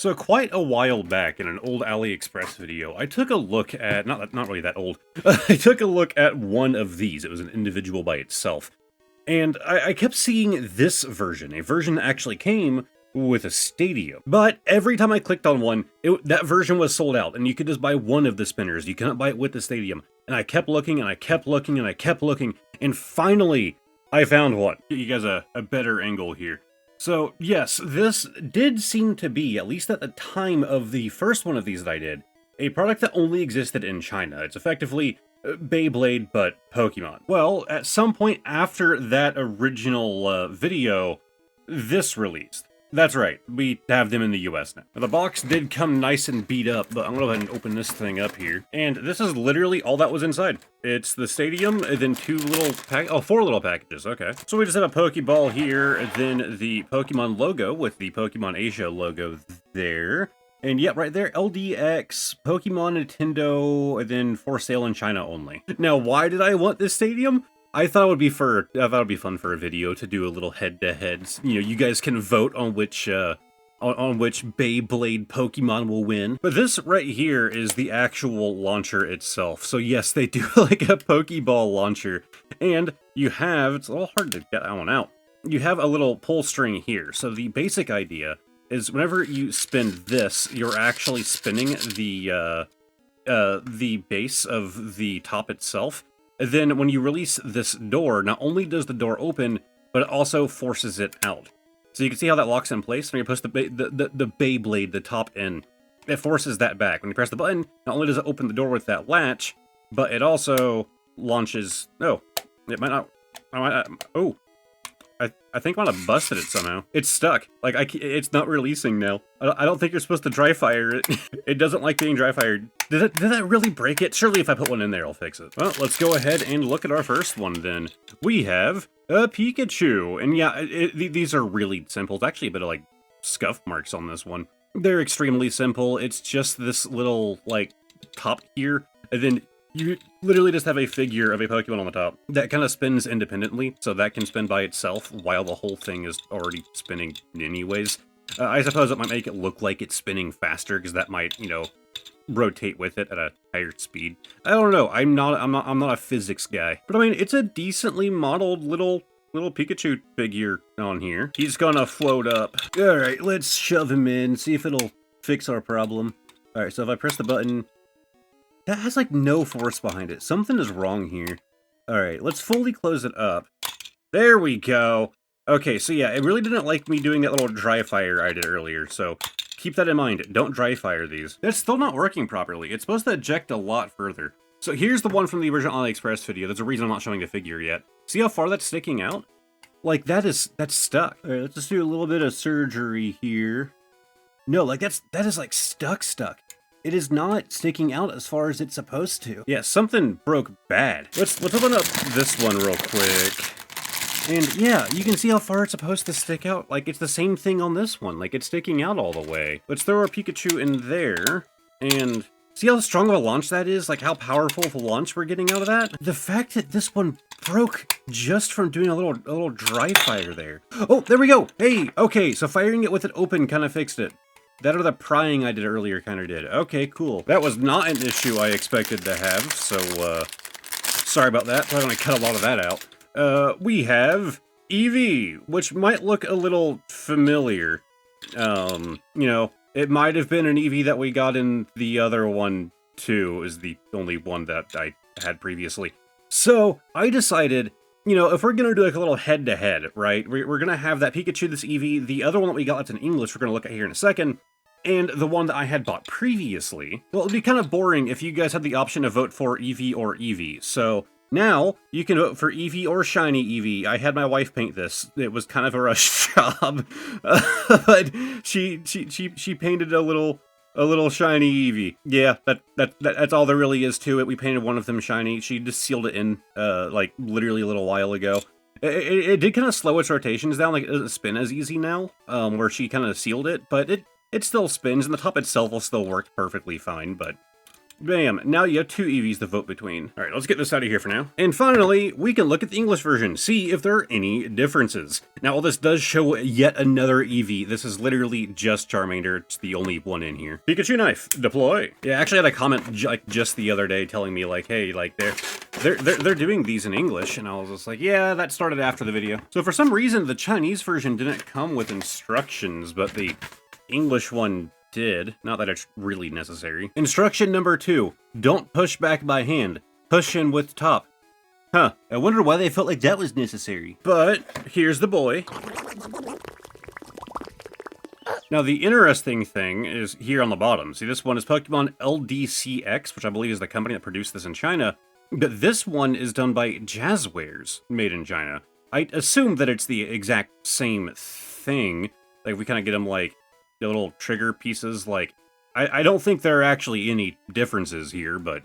So quite a while back in an old AliExpress video, I took a look at, not really that old, I took a look at one of these. It was an individual by itself. And I kept seeing this version, a version that actually came with a stadium. But every time I clicked on one, that version was sold out, and you could just buy one of the spinners. You cannot buy it with the stadium. And I kept looking, and I kept looking, and I kept looking, and finally, I found one. Get you guys a better angle here. So, yes, this did seem to be, at least at the time of the first one of these that I did, a product that only existed in China. It's effectively Beyblade, but Pokemon. Well, at some point after that original video, this released. That's right, we have them in the US now. The box did come nice and beat up, but I'm gonna go ahead and open this thing up here. And this is literally all that was inside. It's the stadium, and then four little packages, okay. So we just have a Pokeball here, and then the Pokemon logo with the Pokemon Asia logo there. And yeah, right there, LDX, Pokemon Nintendo, and then for sale in China only. Now, why did I want this stadium? I thought it would be fun for a video to do a little head-to-head. You know, you guys can vote on which Beyblade Pokemon will win. But this right here is the actual launcher itself. So yes, they do like a Pokeball launcher. And you have, it's a little hard to get that one out. You have a little pull string here. So the basic idea is whenever you spin this, you're actually spinning the base of the top itself. And then when you release this door, not only does the door open, but it also forces it out. So you can see how that locks in place. When you push the Beyblade, the top in, it forces that back. When you press the button, not only does it open the door with that latch, but it also launches... Oh, it might not... Oh, I think I might have busted it somehow. It's stuck. Like, it's not releasing now. I don't think you're supposed to dry fire it. It doesn't like being dry fired. Did that really break it? Surely if I put one in there, I'll fix it. Well, let's go ahead and look at our first one then. We have a Pikachu. And yeah, these are really simple. It's actually a bit of like scuff marks on this one. They're extremely simple. It's just this little like top here. And then you literally just have a figure of a Pokemon on the top that kind of spins independently, so that can spin by itself while the whole thing is already spinning anyways. I suppose it might make it look like it's spinning faster, because that might, you know, rotate with it at a higher speed. I don't know. I'm not a physics guy, but I mean, it's a decently modeled little Pikachu figure on here. He's gonna float up. All right, let's shove him in, see if it'll fix our problem. All right, so if I press the button. That has, like, no force behind it. Something is wrong here. Alright, let's fully close it up. There we go! Okay, so yeah, it really didn't like me doing that little dry fire I did earlier, so keep that in mind. Don't dry fire these. It's still not working properly. It's supposed to eject a lot further. So here's the one from the original AliExpress video. There's a reason I'm not showing the figure yet. See how far that's sticking out? Like, that's stuck. Alright, let's just do a little bit of surgery here. No, like, that is, like, stuck. It is not sticking out as far as it's supposed to. Yeah, something broke bad. Let's open up this one real quick. And yeah, you can see how far it's supposed to stick out. Like, it's the same thing on this one. Like, it's sticking out all the way. Let's throw our Pikachu in there. And see how strong of a launch that is? Like, how powerful of a launch we're getting out of that? The fact that this one broke just from doing a little dry fire there. Oh, there we go. Hey, okay, so firing it with it open kind of fixed it. That or the prying I did earlier kind of did. Okay, cool. That was not an issue I expected to have, so, sorry about that. Probably gonna cut a lot of that out. We have Eevee, which might look a little familiar. You know, it might have been an Eevee that we got in the other one, too, is the only one that I had previously. So, I decided... You know, if we're going to do like a little head-to-head, right, we're going to have that Pikachu, this Eevee, the other one that we got that's in English we're going to look at here in a second, and the one that I had bought previously. Well, it'd be kind of boring if you guys had the option to vote for Eevee or Eevee. So now you can vote for Eevee or Shiny Eevee. I had my wife paint this. It was kind of a rush job, but she painted a little shiny Eevee. Yeah, that's all there really is to it. We painted one of them shiny. She just sealed it in, like, literally a little while ago. It did kind of slow its rotations down, like, it doesn't spin as easy now, where she kind of sealed it, but it still spins, and the top itself will still work perfectly fine, but Bam, now you have 2 Eevees to vote between. Alright, let's get this out of here for now. And finally, we can look at the English version, see if there are any differences. Now, while this does show yet another Eevee, this is literally just Charmander. It's the only one in here. Pikachu knife, deploy. Yeah, I actually had a comment like just the other day telling me like, hey, like they're doing these in English, and I was just like, yeah, that started after the video. So for some reason, the Chinese version didn't come with instructions, but the English one did. Not that it's really necessary. Instruction number 2. Don't push back by hand. Push in with top. Huh. I wonder why they felt like that was necessary. But here's the boy. Now, the interesting thing is here on the bottom. See, this one is Pokemon LDCX, which I believe is the company that produced this in China. But this one is done by Jazzwares, made in China. I assume that it's the exact same thing. Like, we kind of get them, like, the little trigger pieces. Like, I don't think there are actually any differences here, but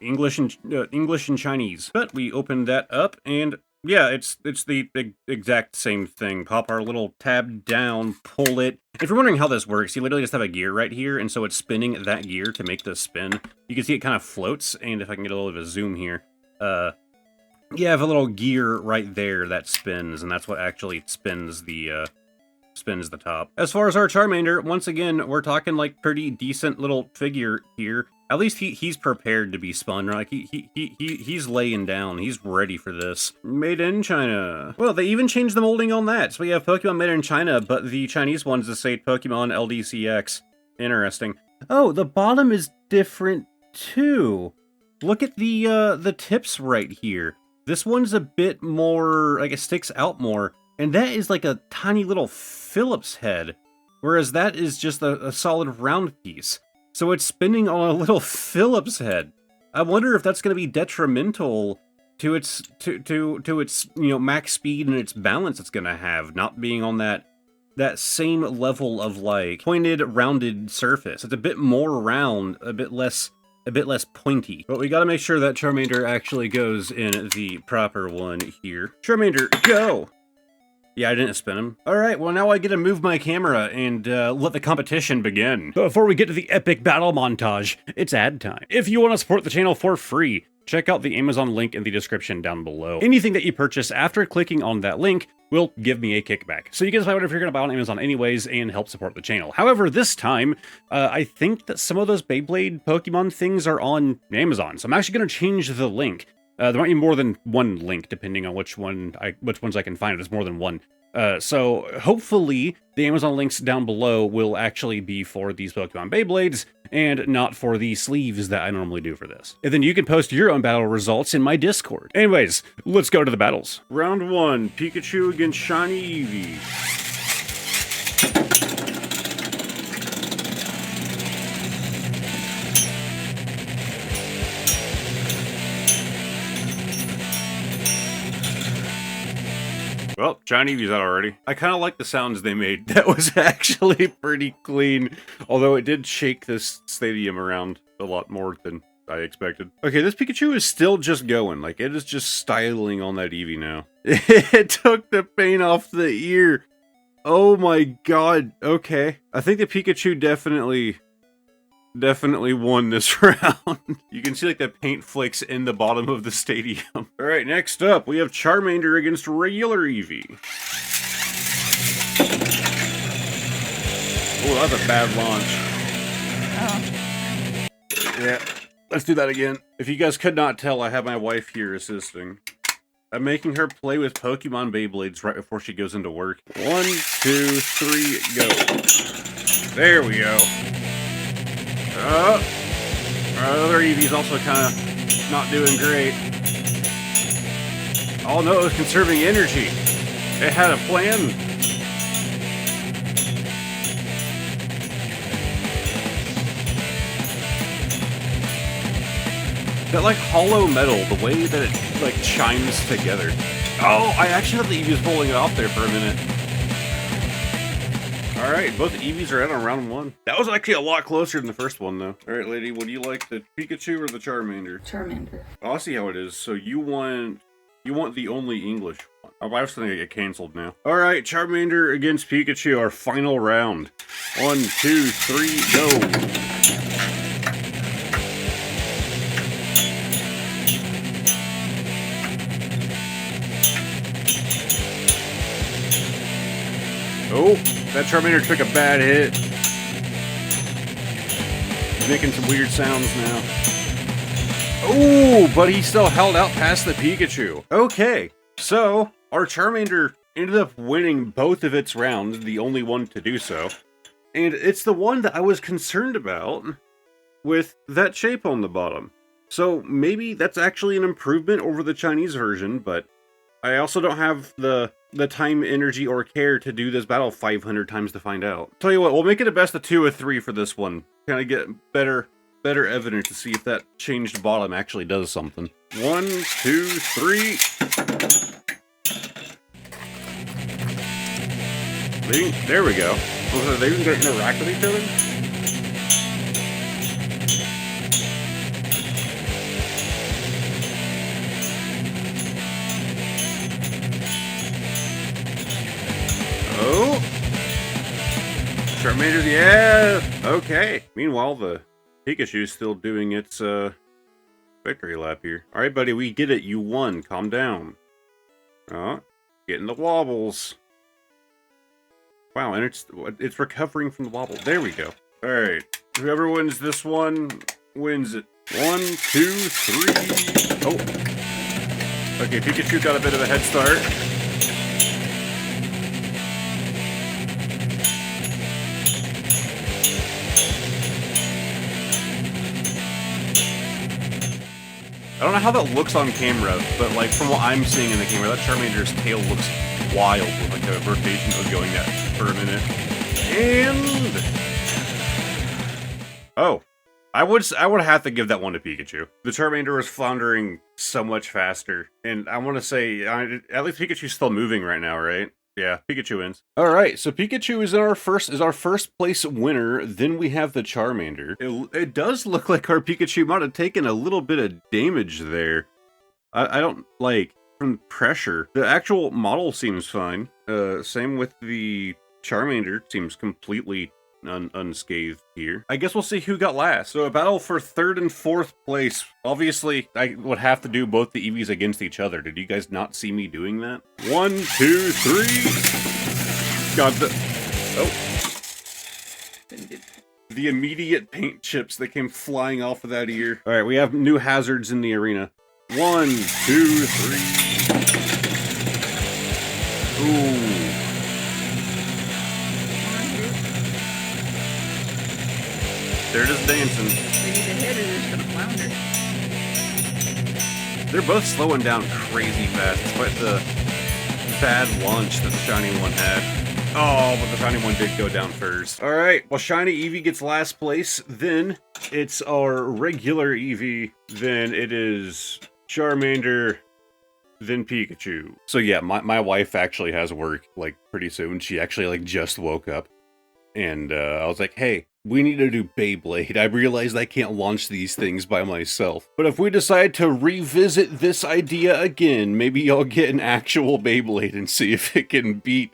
English and Chinese. But we opened that up, and yeah, it's the exact same thing. Pop our little tab down, pull it. If you're wondering how this works, you literally just have a gear right here, and so it's spinning that gear to make this spin. You can see it kind of floats, and if I can get a little bit of a zoom here, yeah, I have a little gear right there that spins, and that's what actually spins the top. As far as our Charmander, once again, we're talking like pretty decent little figure here. At least he's prepared to be spun. Like he's laying down. He's ready for this. Made in China. Well, they even changed the molding on that. So we have Pokemon made in China, but the Chinese ones just say Pokemon LDCX. Interesting. Oh, the bottom is different too. Look at the tips right here. This one's a bit more, like it sticks out more. And that is like a tiny little Phillips head, whereas that is just a solid round piece. So it's spinning on a little Phillips head. I wonder if that's going to be detrimental to its max speed and its balance it's going to have, not being on that same level of like pointed, rounded surface. It's a bit more round, a bit less pointy. But we gotta make sure that Charmander actually goes in the proper one here. Charmander, go! Yeah, I didn't spin him. Alright, well now I get to move my camera and let the competition begin. But before we get to the epic battle montage, it's ad time. If you want to support the channel for free, check out the Amazon link in the description down below. Anything that you purchase after clicking on that link will give me a kickback. So you can decide whatever you're going to buy on Amazon anyways and help support the channel. However, this time, I think that some of those Beyblade Pokemon things are on Amazon. So I'm actually going to change the link. There might be more than one link, depending on which ones I can find. There's more than one. So hopefully the Amazon links down below will actually be for these Pokemon Beyblades and not for the sleeves that I normally do for this. And then you can post your own battle results in my Discord. Anyways, let's go to the battles. Round 1, Pikachu against Shiny Eevee. Well, Shiny Eevee's out already. I kind of like the sounds they made. That was actually pretty clean. Although it did shake this stadium around a lot more than I expected. Okay, this Pikachu is still just going. Like, it is just styling on that Eevee now. It took the paint off the ear. Oh my god. Okay. I think the Pikachu definitely won this round. You can see like the paint flakes in the bottom of the stadium. Alright, next up, we have Charmander against regular Eevee. Oh, that's a bad launch. Oh. Yeah, let's do that again. If you guys could not tell, I have my wife here assisting. I'm making her play with Pokemon Beyblades right before she goes into work. 1, 2, 3, go. There we go. Our other Eevee's also kind of not doing great. Oh no, it was conserving energy. It had a plan. That like hollow metal, the way that it like chimes together. Oh, I actually thought the Eevee was pulling it off there for a minute. Alright, both Eevees are out on round 1. That was actually a lot closer than the first one, though. Alright, lady, would you like the Pikachu or the Charmander? Charmander. Oh, I'll see how it is. So you want the only English one. Oh, I was gonna get canceled now. Alright, Charmander against Pikachu, our final round. 1, 2, 3, go. Oh, that Charmander took a bad hit. He's making some weird sounds now. Oh, but he still held out past the Pikachu. Okay, so our Charmander ended up winning both of its rounds, the only one to do so. And it's the one that I was concerned about with that shape on the bottom. So maybe that's actually an improvement over the Chinese version, but I also don't have the time, energy, or care to do this battle 500 times to find out. Tell you what, we'll make it a best of 2 or 3 for this one. Kind of get better evidence to see if that changed bottom actually does something. 1, 2, 3. There we go. They even gonna interact with each other? Oh! Charmander, yeah! Okay. Meanwhile, the Pikachu's still doing its, victory lap here. Alright, buddy, we get it. You won. Calm down. Oh, getting the wobbles. Wow, and it's recovering from the wobble. There we go. Alright. Whoever wins this one wins it. 1, 2, 3. Oh. Okay, Pikachu got a bit of a head start. I don't know how that looks on camera, but like from what I'm seeing in the camera, that Charmander's tail looks wild with like the rotation it was going at for a minute. And oh, I would have to give that one to Pikachu. The Charmander was floundering so much faster, and I want to say at least Pikachu's still moving right now, right? Yeah, Pikachu wins. All right, so Pikachu is our first place winner. Then we have the Charmander. It does look like our Pikachu might have taken a little bit of damage there. I don't like from pressure. The actual model seems fine. Same with the Charmander. Seems completely unscathed here. I guess we'll see who got last. So a battle for 3rd and 4th place. Obviously, I would have to do both the Eevees against each other. Did you guys not see me doing that? 1, 2, 3. Got the... Oh. The immediate paint chips that came flying off of that ear. All right, we have new hazards in the arena. 1, 2, 3. Ooh. They're just dancing. They either hit or they're just gonna flounder. They're both slowing down crazy fast, despite the bad launch that the shiny one had. Oh, but the shiny one did go down first. Alright, well shiny Eevee gets last place, then it's our regular Eevee, then it is Charmander, then Pikachu. So yeah, my wife actually has work, like, pretty soon. She actually, like, just woke up. And I was like, hey, we need to do Beyblade. I realized I can't launch these things by myself. But if we decide to revisit this idea again, maybe I'll get an actual Beyblade and see if it can beat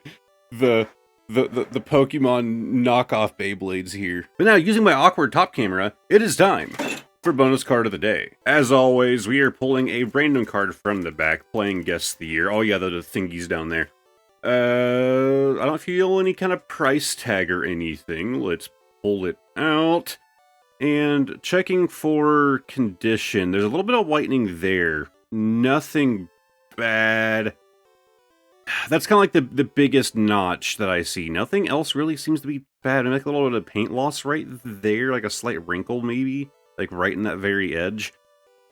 the Pokemon knockoff Beyblades here. But now, using my awkward top camera, it is time for bonus card of the day. As always, we are pulling a random card from the back, playing Guess the Year. Oh yeah, the thingies down there. I don't feel any kind of price tag or anything. Let's pull it out. And checking for condition. There's a little bit of whitening there. Nothing bad. That's kind of like the biggest notch that I see. Nothing else really seems to be bad. And like a little bit of paint loss right there. Like a slight wrinkle maybe. Like right in that very edge.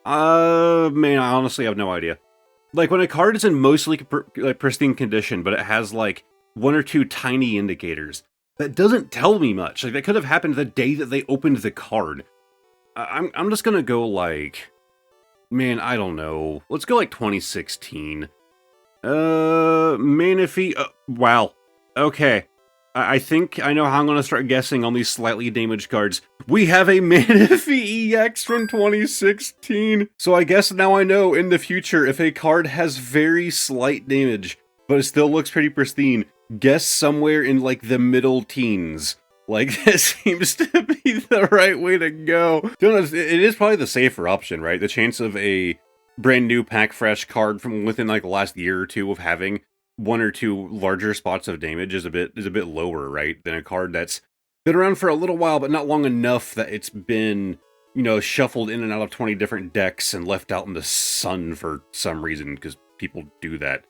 Man, I honestly have no idea. Like, when a card is in mostly pristine condition, but it has, like, 1 or 2 tiny indicators, that doesn't tell me much. Like, that could have happened the day that they opened the card. I'm just gonna go, like... Man, I don't know. Let's go, like, 2016. Manaphy... wow. Okay. I think I know how I'm gonna start guessing on these slightly damaged cards. We have a Manaphy EX from 2016! So I guess now I know in the future if a card has very slight damage, but it still looks pretty pristine, guess somewhere in like the middle teens. Like, that seems to be the right way to go. It is probably the safer option, right? The chance of a brand new pack fresh card from within like the last year or two of having one or two larger spots of damage is a bit lower, right, than a card that's been around for a little while, but not long enough that it's been, you know, shuffled in and out of 20 different decks and left out in the sun for some reason, because people do that.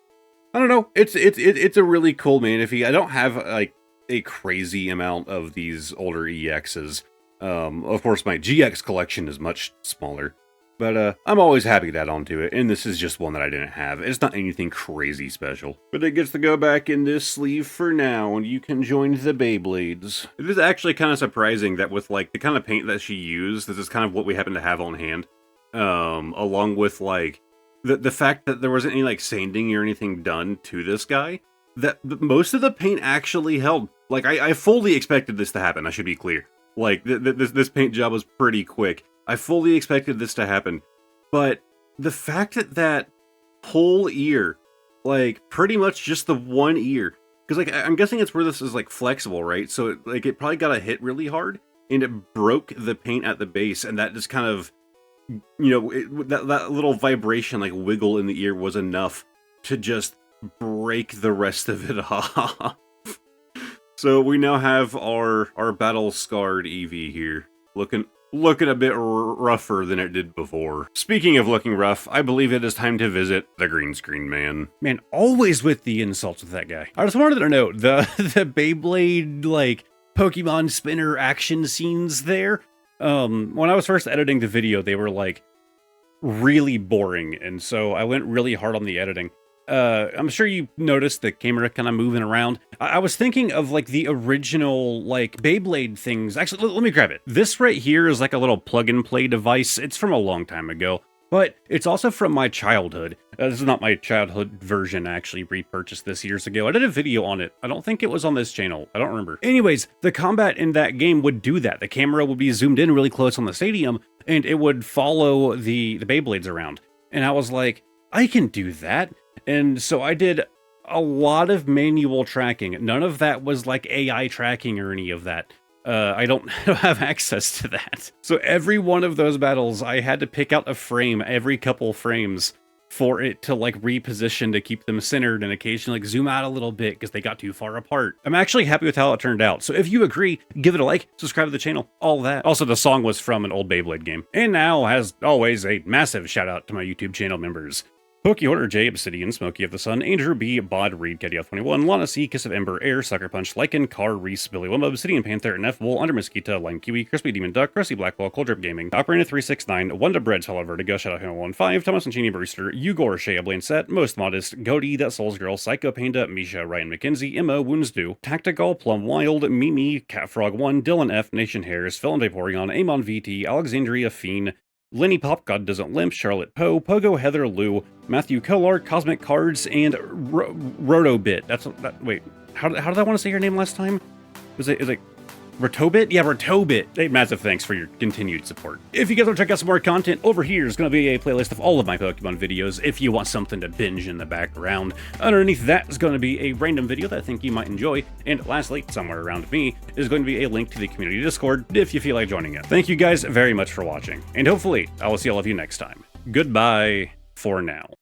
I don't know. It's a really cool manify. I don't have like a crazy amount of these older EXs. Of course, my GX collection is much smaller. But I'm always happy to add on to it, and this is just one that I didn't have. It's not anything crazy special. But it gets to go back in this sleeve for now, and you can join the Beyblades. It is actually kind of surprising that with, like, the kind of paint that she used, this is kind of what we happen to have on hand. Along with, like, the fact that there wasn't any, like, sanding or anything done to this guy, that most of the paint actually held. Like, I fully expected this to happen, I should be clear. Like, this paint job was pretty quick. I fully expected this to happen, but the fact that that whole ear, like, pretty much just the one ear, because, like, I'm guessing it's where this is, like, flexible, right? So, it probably got a hit really hard, and it broke the paint at the base, and that just kind of, you know, that little vibration, like, wiggle in the ear was enough to just break the rest of it off. So we now have our battle-scarred Eevee here, looking a bit rougher than it did before. Speaking of looking rough, I believe it is time to visit the green screen man. Man, always with the insults with that guy. I just wanted to note, the Beyblade, like, Pokemon spinner action scenes there, when I was first editing the video, they were, like, really boring, and so I went really hard on the editing. I'm sure you noticed the camera kind of moving around. I was thinking of, like, the original, like, Beyblade things. Actually, let me grab it. This right here is like a little plug-and-play device. It's from a long time ago, but it's also from my childhood. This is not my childhood version, I actually repurchased this years ago. I did a video on it. I don't think it was on this channel. I don't remember. Anyways, the combat in that game would do that. The camera would be zoomed in really close on the stadium, and it would follow the Beyblades around. And I was like, I can do that. And so I did a lot of manual tracking. None of that was like AI tracking or any of that. I don't have access to that. So every one of those battles, I had to pick out a frame every couple frames for it to, like, reposition to keep them centered and occasionally, like, zoom out a little bit because they got too far apart. I'm actually happy with how it turned out. So if you agree, give it a like, subscribe to the channel, all that. Also, the song was from an old Beyblade game. And now, as always, a massive shout out to my YouTube channel members. Pokey J, Obsidian, Smokey of the Sun, Andrew B, Bod, Reed, Caddy 21, Lana C, Kiss of Ember, Air, Sucker Punch, Lycan, Car, Reese, Billy Wimba, Obsidian Panther, Neff Wool, Under Mosquito, Lime Kiwi, Crispy Demon Duck, Crusty Blackwell, Cold Drip Gaming, Operator 369, Wanda Breads, Hello Vertigo, Shadow Hannah 15, Thomas and Cheney Brewster, Ugor, Shea Blaine Set, Most Modest, Goaty, That Souls Girl, Psycho Panda, Misha, Ryan McKenzie, Emma, Wounds Do, Tactical, Plum Wild, Mimi, Catfrog 1, Dylan F, Nation Hairs, Phil and Vaporeon, Amon VT, Alexandria Fiend, Lenny Pop, God Doesn't Limp, Charlotte Poe, Pogo, Heather Lou, Matthew Kolar, Cosmic Cards, and Rotobit. Wait, how did I want to say your name last time? Is it Rotobit? Yeah, Rotobit. Hey, massive thanks for your continued support. If you guys want to check out some more content, over here is going to be a playlist of all of my Pokemon videos if you want something to binge in the background. Underneath that is going to be a random video that I think you might enjoy. And lastly, somewhere around me, is going to be a link to the community Discord if you feel like joining it. Thank you guys very much for watching, and hopefully I will see all of you next time. Goodbye for now.